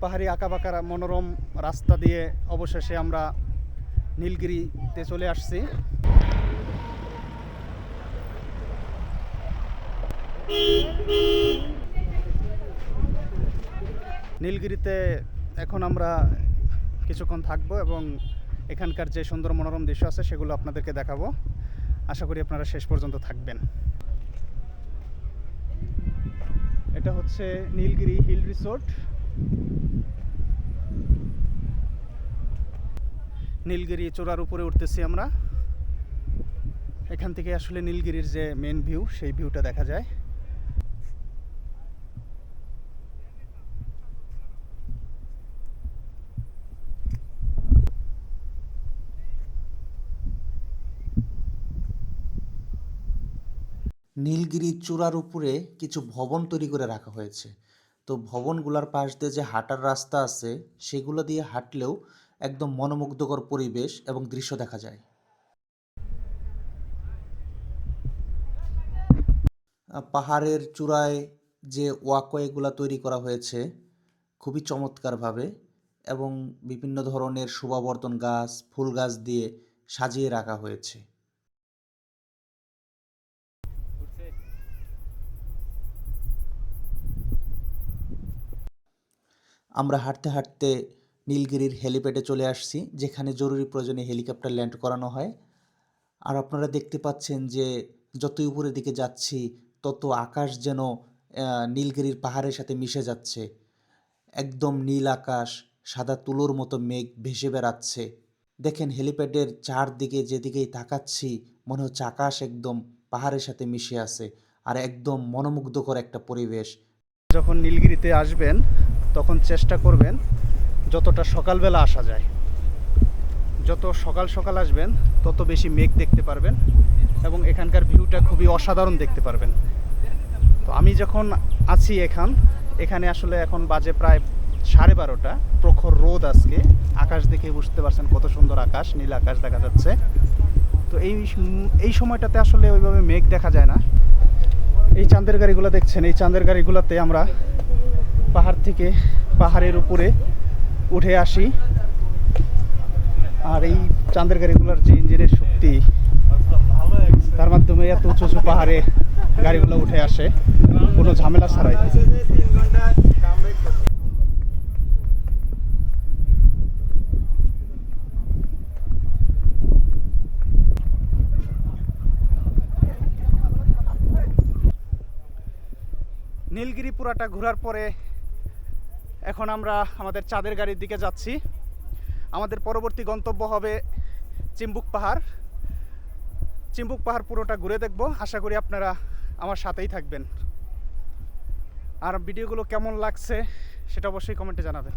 পাহাড়ি আঁকাবাঁকা মনোরম রাস্তা দিয়ে অবশেষে আমরা নীলগিরিতে চলে আসছি। নীলগিরিতে এখন আমরা কিছুক্ষণ থাকবো এবং এখানকার যে সুন্দর মনোরম দৃশ্য আছে সেগুলো আপনাদেরকে দেখাবো। আশা করি আপনারা শেষ পর্যন্ত থাকবেন। এটা হচ্ছে নীলগিরি হিল রিসোর্ট। নীলগিরি চূড়ার উপরে উঠতেছি আমরা। এখান থেকে আসলে নীলগিরির যে মেন ভিউ সেই ভিউটা দেখা যায়। নীলগিরি চূড়ার উপরে কিছু ভবন তৈরি করে রাখা হয়েছে। তো ভবনগুলোর পাশ দিয়ে যে হাঁটার রাস্তা আছে সেগুলো দিয়ে হাঁটলেও একদম মনোমুগ্ধকর পরিবেশ এবং দৃশ্য দেখা যায়। পাহাড়ের চূড়ায় যে ওয়াকওয়েগুলো তৈরি করা হয়েছে খুবই চমৎকারভাবে এবং বিভিন্ন ধরনের শোভাবর্ধন গাছ, ফুল গাছ দিয়ে সাজিয়ে রাখা হয়েছে। আমরা হাঁটতে হাঁটতে নীলগিরির হেলিপ্যাডে চলে আসছি, যেখানে জরুরি প্রয়োজনে হেলিকপ্টার ল্যান্ড করানো হয়। আর আপনারা দেখতে পাচ্ছেন যে যতই উপরের দিকে যাচ্ছি তত আকাশ যেন নীলগিরির পাহাড়ের সাথে মিশে যাচ্ছে। একদম নীল আকাশ, সাদা তুলোর মতো মেঘ ভেসে বেড়াচ্ছে। দেখেন হেলিপ্যাডের চারদিকে যেদিকেই তাকাচ্ছি মনে হচ্ছে আকাশ একদম পাহাড়ের সাথে মিশে আছে, আর একদম মনোমুগ্ধকর একটা পরিবেশ। যখন নীলগিরিতে আসবেন তখন চেষ্টা করবেন যতটা সকালবেলা আসা যায়। যত সকাল সকাল আসবেন তত বেশি মেঘ দেখতে পারবেন এবং এখানকার ভিউটা খুবই অসাধারণ দেখতে পারবেন। তো আমি যখন আছি এখানে আসলে এখন বাজে প্রায় 12:30। প্রখর রোদ আজকে, আকাশ দেখে বুঝতে পারছেন কত সুন্দর আকাশ, নীল আকাশ দেখা যাচ্ছে। তো এই সময়টাতে আসলে ওইভাবে মেঘ দেখা যায় না। এই চাঁদের গাড়িগুলো দেখছেন, এই চাঁদের গাড়িগুলোতে আমরা পাহাড় থেকে পাহাড়ের উপরে উঠে আসি। আর এই চাঁদের গাড়িগুলোর যে ইঞ্জিনের শক্তি, তার মাধ্যমে এত উঁচু উঁচু পাহাড়ে গাড়িগুলো উঠে আসে কোনো ঝামেলা ছাড়াই। নীলগিরি পুরাটা ঘোরার পরে এখন আমরা আমাদের চাঁদের গাড়ির দিকে যাচ্ছি। আমাদের পরবর্তী গন্তব্য হবে চিম্বুক পাহাড়। চিম্বুক পাহাড় পুরোটা ঘুরে দেখব। আশা করি আপনারা আমার সাথেই থাকবেন। আর ভিডিওগুলো কেমন লাগছে সেটা অবশ্যই কমেন্টে জানাবেন।